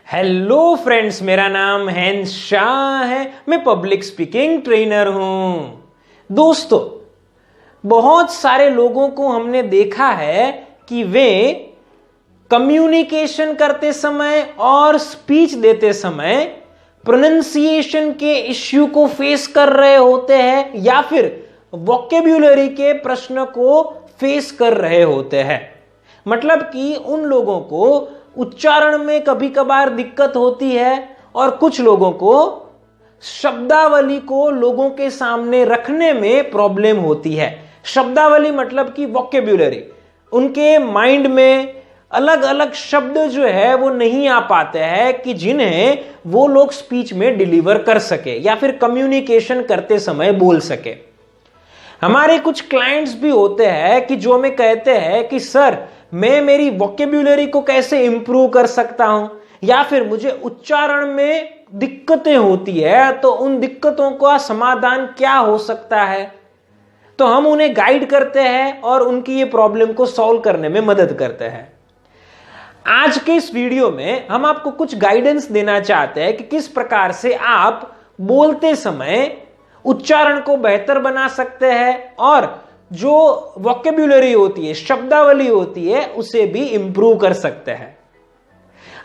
Hello friends, मेरा नाम hence Shah है। मैं पब्लिक स्पीकिंग ट्रेनर हूं। दोस्तों, बहुत सारे लोगों को हमने देखा है कि वे कम्युनिकेशन करते समय और स्पीच देते समय प्रोनंसिएशन के इश्यू को फेस कर रहे होते हैं या फिर वोकेब्युलरी के प्रश्न को फेस कर रहे होते हैं। मतलब कि उन लोगों को उच्चारण में कभी कभार दिक्कत होती है और कुछ लोगों को शब्दावली को लोगों के सामने रखने में प्रॉब्लम होती है। शब्दावली मतलब कि वोकेब्युलरी, उनके माइंड में अलग अलग शब्द जो है वो नहीं आ पाते हैं कि जिन्हें वो लोग स्पीच में डिलीवर कर सके या फिर कम्युनिकेशन करते समय बोल सके। हमारे कुछ क्लाइंट्स भी होते हैं कि जो हमें कहते हैं कि सर, मैं मेरी वोकेब्युलरी को कैसे इंप्रूव कर सकता हूं, या फिर मुझे उच्चारण में दिक्कतें होती है तो उन दिक्कतों का समाधान क्या हो सकता है। तो हम उन्हें गाइड करते हैं और उनकी ये प्रॉब्लम को सॉल्व करने में मदद करते हैं। आज के इस वीडियो में हम आपको कुछ गाइडेंस देना चाहते हैं कि किस प्रकार से आप बोलते समय उच्चारण को बेहतर बना सकते हैं और जो वोकेब्युलरी होती है, शब्दावली होती है, उसे भी इंप्रूव कर सकते हैं।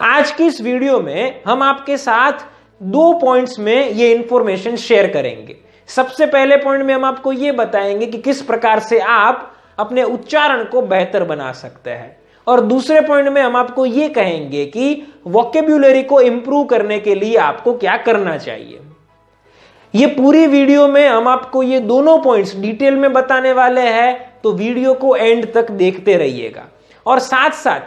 आज की इस वीडियो में हम आपके साथ 2 पॉइंट्स में ये इंफॉर्मेशन शेयर करेंगे। सबसे पहले पॉइंट में हम आपको ये बताएंगे कि किस प्रकार से आप अपने उच्चारण को बेहतर बना सकते हैं, और दूसरे पॉइंट में हम आपको ये कहेंगे कि वोकेब्युलरी को इंप्रूव करने के लिए आपको क्या करना चाहिए। ये पूरी वीडियो में हम आपको ये दोनों पॉइंट्स डिटेल में बताने वाले हैं, तो वीडियो को एंड तक देखते रहिएगा। और साथ साथ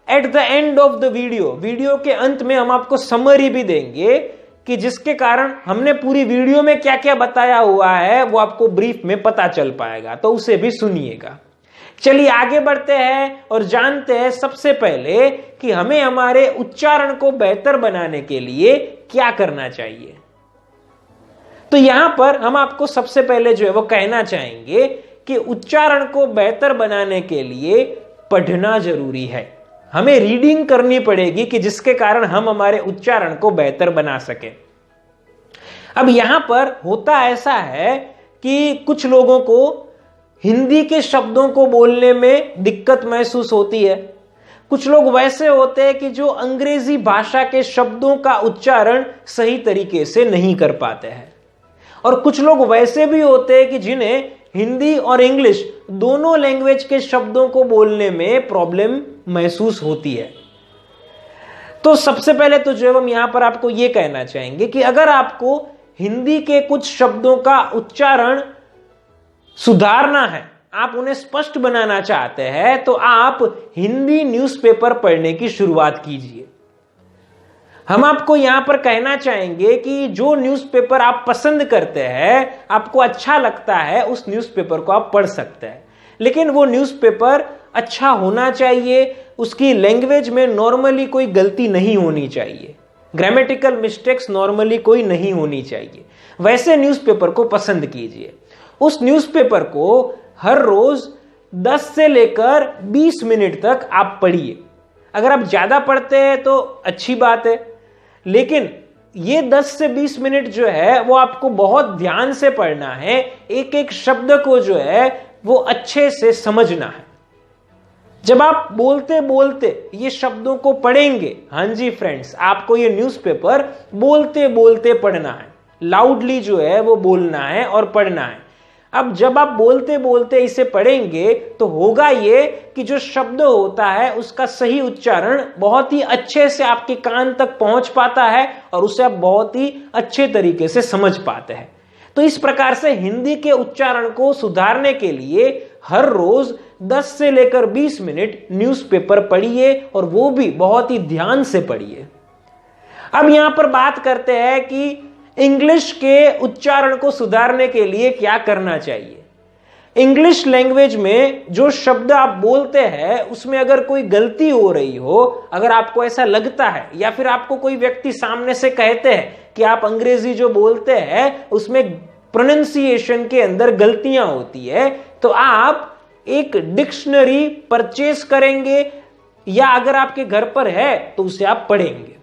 at the end of the video के अंत में हम आपको समरी भी देंगे कि जिसके कारण हमने पूरी वीडियो में क्या क्या बताया हुआ है वो आपको ब्रीफ में पता चल पाएगा, तो उसे भी सुनिएगा। चलिए आगे बढ़ते हैं और जानते हैं सबसे पहले कि हमें हमारे उच्चारण को बेहतर बनाने के लिए क्या करना चाहिए। तो यहां पर हम आपको सबसे पहले जो है वो कहना चाहेंगे कि उच्चारण को बेहतर बनाने के लिए पढ़ना जरूरी है। हमें रीडिंग करनी पड़ेगी कि जिसके कारण हम हमारे उच्चारण को बेहतर बना सकें। अब यहां पर होता ऐसा है कि कुछ लोगों को हिंदी के शब्दों को बोलने में दिक्कत महसूस होती है। कुछ लोग वैसे होते हैं कि जो अंग्रेजी भाषा के शब्दों का उच्चारण सही तरीके से नहीं कर पाते हैं, और कुछ लोग वैसे भी होते हैं कि जिन्हें हिंदी और इंग्लिश दोनों लैंग्वेज के शब्दों को बोलने में प्रॉब्लम महसूस होती है। तो सबसे पहले तो जो हम यहां पर आपको यह कहना चाहेंगे कि अगर आपको हिंदी के कुछ शब्दों का उच्चारण सुधारना है, आप उन्हें स्पष्ट बनाना चाहते हैं, तो आप हिंदी न्यूज़पेपर पढ़ने की शुरुआत कीजिए। हम आपको यहां पर कहना चाहेंगे कि जो न्यूज़पेपर आप पसंद करते हैं, आपको अच्छा लगता है, उस न्यूज़पेपर को आप पढ़ सकते हैं, लेकिन वो न्यूज़पेपर अच्छा होना चाहिए। उसकी लैंग्वेज में नॉर्मली कोई गलती नहीं होनी चाहिए, ग्रामेटिकल मिस्टेक्स नॉर्मली कोई नहीं होनी चाहिए। वैसे न्यूज़पेपर को पसंद कीजिए। उस न्यूज़पेपर को हर रोज 10 से लेकर 20 मिनट तक आप पढ़िए। अगर आप ज्यादा पढ़ते हैं तो अच्छी बात है, लेकिन ये 10 से 20 मिनट जो है वो आपको बहुत ध्यान से पढ़ना है। एक एक शब्द को जो है वो अच्छे से समझना है। जब आप बोलते बोलते ये शब्दों को पढ़ेंगे, हाँ जी फ्रेंड्स, आपको ये न्यूज़पेपर बोलते बोलते पढ़ना है, लाउडली जो है वो बोलना है और पढ़ना है। अब जब आप बोलते बोलते इसे पढ़ेंगे तो होगा ये कि जो शब्द होता है उसका सही उच्चारण बहुत ही अच्छे से आपके कान तक पहुंच पाता है और उसे आप बहुत ही अच्छे तरीके से समझ पाते हैं। तो इस प्रकार से हिंदी के उच्चारण को सुधारने के लिए हर रोज 10 से लेकर 20 मिनट न्यूज़पेपर पढ़िए, और वो भी बहुत ही ध्यान से पढ़िए। अब यहां पर बात करते हैं कि इंग्लिश के उच्चारण को सुधारने के लिए क्या करना चाहिए। इंग्लिश लैंग्वेज में जो शब्द आप बोलते हैं उसमें अगर कोई गलती हो रही हो, अगर आपको ऐसा लगता है या फिर आपको कोई व्यक्ति सामने से कहते हैं कि आप अंग्रेजी जो बोलते हैं उसमें प्रोनंसिएशन के अंदर गलतियां होती है, तो आप एक डिक्शनरी परचेज करेंगे, या अगर आपके घर पर है तो उसे आप पढ़ेंगे।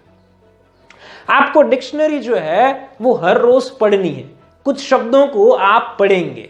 आपको डिक्शनरी जो है वो हर रोज पढ़नी है, कुछ शब्दों को आप पढ़ेंगे।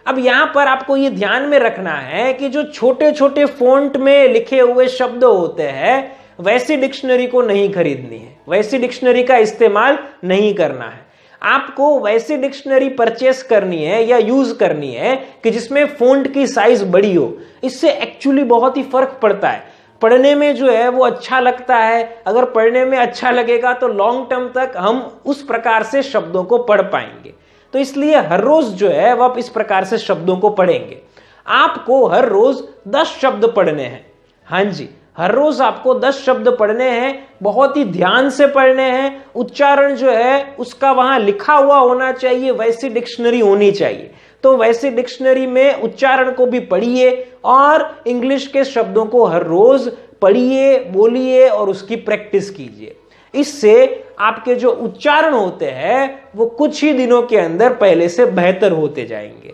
अब यहां पर आपको ये ध्यान में रखना है कि जो छोटे छोटे फॉन्ट में लिखे हुए शब्द होते हैं वैसी डिक्शनरी को नहीं खरीदनी है, वैसी डिक्शनरी का इस्तेमाल नहीं करना है। आपको वैसी डिक्शनरी परचेस करनी है या यूज करनी है कि जिसमें फॉन्ट की साइज बड़ी हो। इससे एक्चुअली बहुत ही फर्क पड़ता है, पढ़ने में जो है वो अच्छा लगता है। अगर पढ़ने में अच्छा लगेगा तो लॉन्ग टर्म तक हम उस प्रकार से शब्दों को पढ़ पाएंगे। तो इसलिए हर रोज जो है वो आप इस प्रकार से शब्दों को पढ़ेंगे। आपको हर रोज 10 शब्द पढ़ने हैं। हाँ जी, हर रोज आपको 10 शब्द पढ़ने हैं, बहुत ही ध्यान से पढ़ने हैं। उच्चारण जो है उसका वहां लिखा हुआ होना चाहिए, वैसी डिक्शनरी होनी चाहिए। तो वैसी डिक्शनरी में उच्चारण को भी पढ़िए और इंग्लिश के शब्दों को हर रोज पढ़िए, बोलिए और उसकी प्रैक्टिस कीजिए। इससे आपके जो उच्चारण होते हैं वो कुछ ही दिनों के अंदर पहले से बेहतर होते जाएंगे।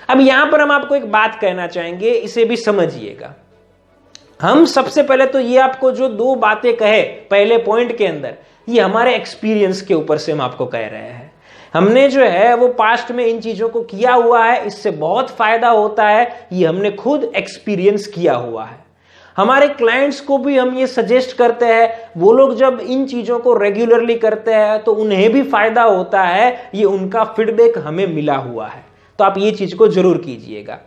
अब यहां पर हम आपको एक बात कहना चाहेंगे, इसे भी समझिएगा। हम सबसे पहले तो ये आपको जो 2 बातें कहे पहले पॉइंट के अंदर, ये हमारे एक्सपीरियंस के ऊपर से हम आपको कह रहे हैं। हमने जो है वो पास्ट में इन चीजों को किया हुआ है, इससे बहुत फायदा होता है, ये हमने खुद एक्सपीरियंस किया हुआ है। हमारे क्लाइंट्स को भी हम ये सजेस्ट करते हैं, वो लोग जब इन चीजों को रेगुलरली करते हैं तो उन्हें भी फायदा होता है, ये उनका फीडबैक हमें मिला हुआ है। तो आप ये चीज को जरूर कीजिएगा।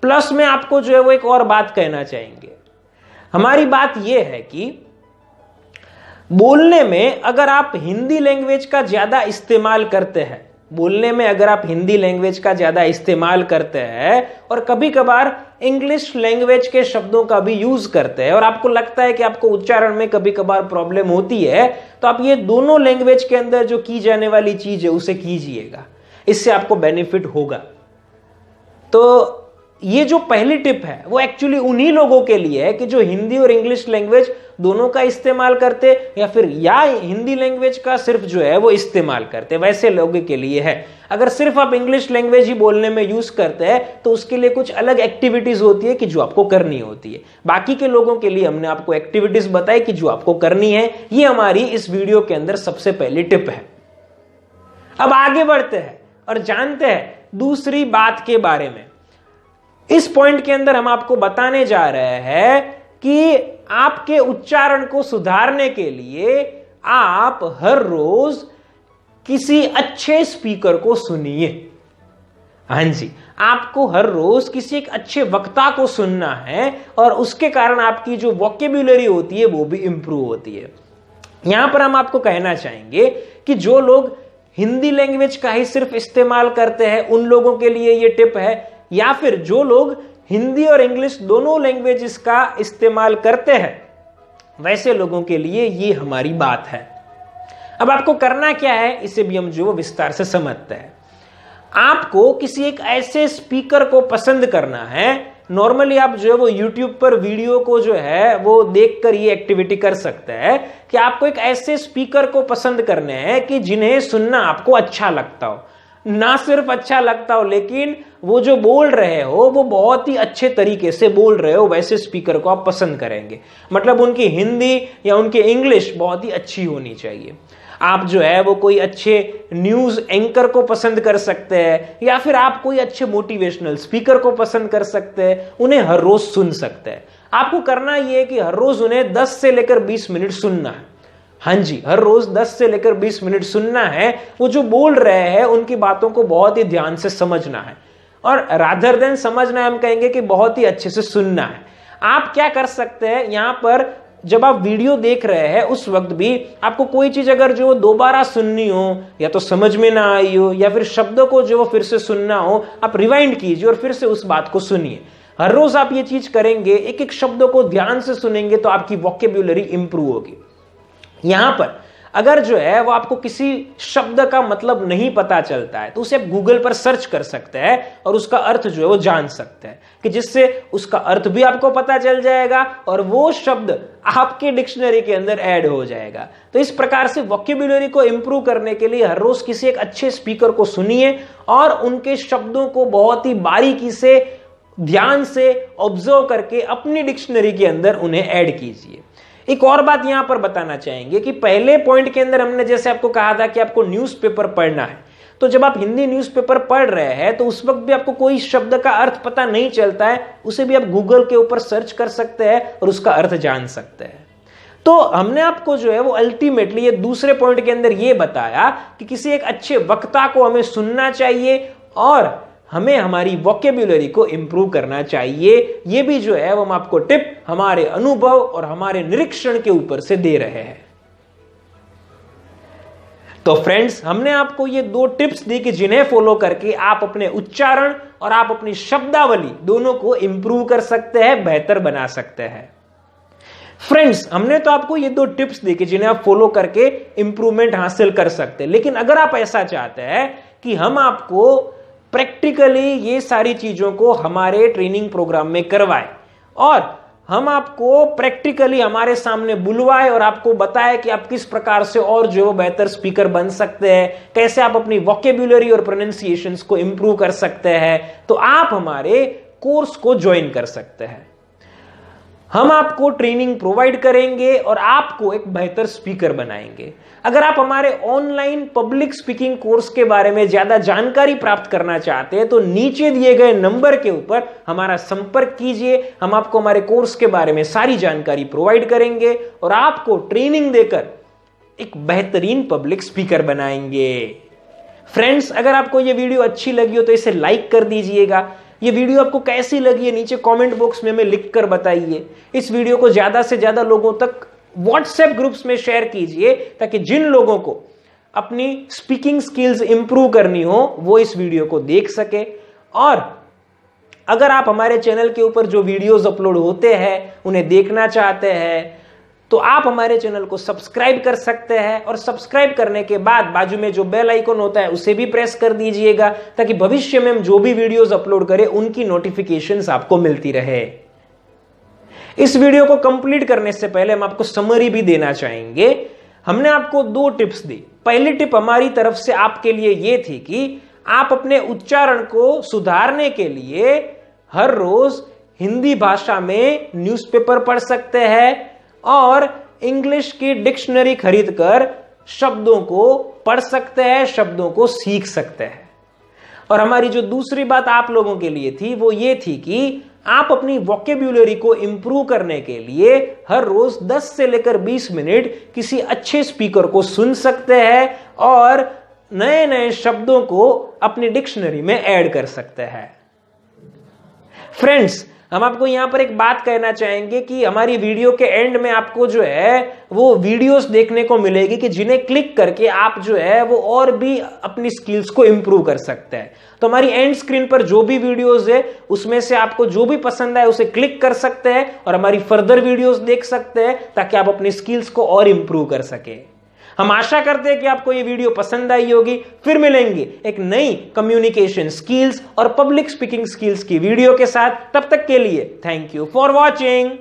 प्लस में आपको जो है वो एक और बात कहना चाहेंगे। हमारी बात यह है कि बोलने में अगर आप हिंदी लैंग्वेज का ज्यादा इस्तेमाल करते हैं, बोलने में अगर आप हिंदी लैंग्वेज का ज्यादा इस्तेमाल करते हैं और कभी कभार इंग्लिश लैंग्वेज के शब्दों का भी यूज करते हैं और आपको लगता है कि आपको उच्चारण में कभी कभार प्रॉब्लम होती है, तो आप ये दोनों लैंग्वेज के अंदर जो की जाने वाली चीज है उसे कीजिएगा, इससे आपको बेनिफिट होगा। तो ये जो पहली टिप है वो एक्चुअली उन्हीं लोगों के लिए है कि जो हिंदी और इंग्लिश लैंग्वेज दोनों का इस्तेमाल करते या फिर हिंदी लैंग्वेज का सिर्फ जो है वो इस्तेमाल करते, वैसे लोगों के लिए है। अगर सिर्फ आप इंग्लिश लैंग्वेज ही बोलने में यूज करते हैं तो उसके लिए कुछ अलग एक्टिविटीज होती है कि जो आपको करनी होती है। बाकी के लोगों के लिए हमने आपको एक्टिविटीज बताई कि जो आपको करनी है। ये हमारी इस वीडियो के अंदर सबसे पहली टिप है। अब आगे बढ़ते हैं और जानते हैं दूसरी बात के बारे में। इस पॉइंट के अंदर हम आपको बताने जा रहे हैं कि आपके उच्चारण को सुधारने के लिए आप हर रोज किसी अच्छे स्पीकर को सुनिए। हाँ जी, आपको हर रोज किसी एक अच्छे वक्ता को सुनना है और उसके कारण आपकी जो वोकेब्युलरी होती है वो भी इंप्रूव होती है। यहां पर हम आपको कहना चाहेंगे कि जो लोग हिंदी लैंग्वेज का ही सिर्फ इस्तेमाल करते हैं उन लोगों के लिए ये टिप है, या फिर जो लोग हिंदी और इंग्लिश दोनों लैंग्वेजेस का इस्तेमाल करते हैं वैसे लोगों के लिए ये हमारी बात है। अब आपको करना क्या है इसे भी हम जो विस्तार से समझते हैं। आपको किसी एक ऐसे स्पीकर को पसंद करना है। नॉर्मली आप जो है वो YouTube पर वीडियो को जो है वो देखकर ये एक्टिविटी कर सकते हैं कि आपको एक ऐसे स्पीकर को पसंद करने हैं कि जिन्हें सुनना आपको अच्छा लगता हो। ना सिर्फ अच्छा लगता हो लेकिन वो जो बोल रहे हो वो बहुत ही अच्छे तरीके से बोल रहे हो, वैसे स्पीकर को आप पसंद करेंगे। मतलब उनकी हिंदी या उनकी इंग्लिश बहुत ही अच्छी होनी चाहिए। आप जो है वो कोई अच्छे न्यूज एंकर को पसंद कर सकते हैं या फिर आप कोई अच्छे मोटिवेशनल स्पीकर को पसंद कर सकते हैं, उन्हें हर रोज सुन सकते हैं। आपको करना यह है कि हर रोज उन्हें 10 से लेकर 20 मिनट सुनना है। हाँ जी, हर रोज 10 से लेकर 20 मिनट सुनना है। वो जो बोल रहे हैं उनकी बातों को बहुत ही ध्यान से समझना है और रादर देन समझना हम कहेंगे कि बहुत ही अच्छे से सुनना है। आप क्या कर सकते हैं, यहां पर जब आप वीडियो देख रहे हैं उस वक्त भी आपको कोई चीज अगर जो दोबारा सुननी हो या तो समझ में ना आई हो या फिर शब्दों को जो फिर से सुनना हो, आप रिवाइंड कीजिए और फिर से उस बात को सुनिए। हर रोज आप ये चीज करेंगे, एक एक शब्दों को ध्यान से सुनेंगे तो आपकी वोकेब्युलरी इंप्रूव होगी। यहां पर अगर जो है वो आपको किसी शब्द का मतलब नहीं पता चलता है तो उसे आप गूगल पर सर्च कर सकते हैं और उसका अर्थ जो है वो जान सकते हैं, कि जिससे उसका अर्थ भी आपको पता चल जाएगा और वो शब्द आपके डिक्शनरी के अंदर ऐड हो जाएगा। तो इस प्रकार से वोकेब्युलरी को इंप्रूव करने के लिए हर रोज किसी एक अच्छे स्पीकर को सुनिए और उनके शब्दों को बहुत ही बारीकी से ध्यान से ऑब्जर्व करके अपनी डिक्शनरी के अंदर उन्हें ऐड कीजिए। एक और बात यहां पर बताना चाहेंगे कि पहले पॉइंट के अंदर हमने जैसे आपको कहा था कि आपको न्यूज़पेपर पढ़ना है, तो जब आप हिंदी न्यूज़पेपर पढ़ रहे हैं तो उस वक्त भी आपको कोई शब्द का अर्थ पता नहीं चलता है, उसे भी आप गूगल के ऊपर सर्च कर सकते हैं और उसका अर्थ जान सकते हैं। तो हमने आपको जो है वो अल्टीमेटली ये दूसरे पॉइंट के अंदर ये बताया कि किसी एक अच्छे वक्ता को हमें सुनना चाहिए और हमें हमारी वोकेब्युलरी को इंप्रूव करना चाहिए। ये भी जो है वो हम आपको टिप हमारे अनुभव और हमारे निरीक्षण के ऊपर से दे रहे हैं। तो फ्रेंड्स, हमने आपको ये 2 टिप्स दी कि जिन्हें फॉलो करके आप अपने उच्चारण और आप अपनी शब्दावली दोनों को इंप्रूव कर सकते हैं, बेहतर बना सकते हैं। फ्रेंड्स, हमने तो आपको ये 2 टिप्स दी कि जिन्हें आप फॉलो करके इंप्रूवमेंट हासिल कर सकते हैं, लेकिन अगर आप ऐसा चाहते हैं कि हम आपको प्रैक्टिकली ये सारी चीजों को हमारे ट्रेनिंग प्रोग्राम में करवाएं और हम आपको प्रैक्टिकली हमारे सामने बुलवाए और आपको बताए कि आप किस प्रकार से और जो बेहतर स्पीकर बन सकते हैं, कैसे आप अपनी वोकेब्युलरी और प्रोनाउंसिएशंस को इंप्रूव कर सकते हैं, तो आप हमारे कोर्स को ज्वाइन कर सकते हैं। हम आपको ट्रेनिंग प्रोवाइड करेंगे और आपको एक बेहतर स्पीकर बनाएंगे। अगर आप हमारे ऑनलाइन पब्लिक स्पीकिंग कोर्स के बारे में ज्यादा जानकारी प्राप्त करना चाहते हैं तो नीचे दिए गए नंबर के ऊपर हमारा संपर्क कीजिए। हम आपको हमारे कोर्स के बारे में सारी जानकारी प्रोवाइड करेंगे और आपको ट्रेनिंग देकर एक बेहतरीन पब्लिक स्पीकर बनाएंगे। फ्रेंड्स, अगर आपको यह वीडियो अच्छी लगी हो तो इसे लाइक कर दीजिएगा। ये वीडियो आपको कैसी लगी है नीचे कमेंट बॉक्स में हमें लिखकर बताइए। इस वीडियो को ज्यादा से ज्यादा लोगों तक व्हाट्सएप ग्रुप्स में शेयर कीजिए ताकि जिन लोगों को अपनी स्पीकिंग स्किल्स इंप्रूव करनी हो वो इस वीडियो को देख सके। और अगर आप हमारे चैनल के ऊपर जो वीडियोस अपलोड होते हैं उन्हें देखना चाहते हैं तो आप हमारे चैनल को सब्सक्राइब कर सकते हैं और सब्सक्राइब करने के बाद बाजू में जो बेल आइकन होता है उसे भी प्रेस कर दीजिएगा ताकि भविष्य में हम जो भी वीडियोस अपलोड करें उनकी नोटिफिकेशंस आपको मिलती रहे। इस वीडियो को कंप्लीट करने से पहले हम आपको समरी भी देना चाहेंगे। हमने आपको 2 टिप्स दी। पहली टिप हमारी तरफ से आपके लिए यह थी कि आप अपने उच्चारण को सुधारने के लिए हर रोज हिंदी भाषा में न्यूज़पेपर पढ़ सकते हैं और इंग्लिश की डिक्शनरी खरीदकर शब्दों को पढ़ सकते हैं, शब्दों को सीख सकते हैं। और हमारी जो दूसरी बात आप लोगों के लिए थी वो ये थी कि आप अपनी वोकेब्युलरी को इंप्रूव करने के लिए हर रोज 10 से लेकर 20 मिनट किसी अच्छे स्पीकर को सुन सकते हैं और नए नए शब्दों को अपनी डिक्शनरी में ऐड कर सकते हैं। फ्रेंड्स, हम आपको यहां पर एक बात कहना चाहेंगे कि हमारी वीडियो के एंड में आपको जो है वो वीडियोस देखने को मिलेगी कि जिन्हें क्लिक करके आप जो है वो और भी अपनी स्किल्स को इंप्रूव कर सकते हैं। तो हमारी एंड स्क्रीन पर जो भी वीडियोस है उसमें से आपको जो भी पसंद आए उसे क्लिक कर सकते हैं और हमारी फर्दर वीडियोस देख सकते हैं ताकि आप अपनी स्किल्स को और इंप्रूव कर सके। हम आशा करते हैं कि आपको ये वीडियो पसंद आई होगी। फिर मिलेंगे एक नई कम्युनिकेशन स्किल्स और पब्लिक स्पीकिंग स्किल्स की वीडियो के साथ। तब तक के लिए थैंक यू फॉर वॉचिंग।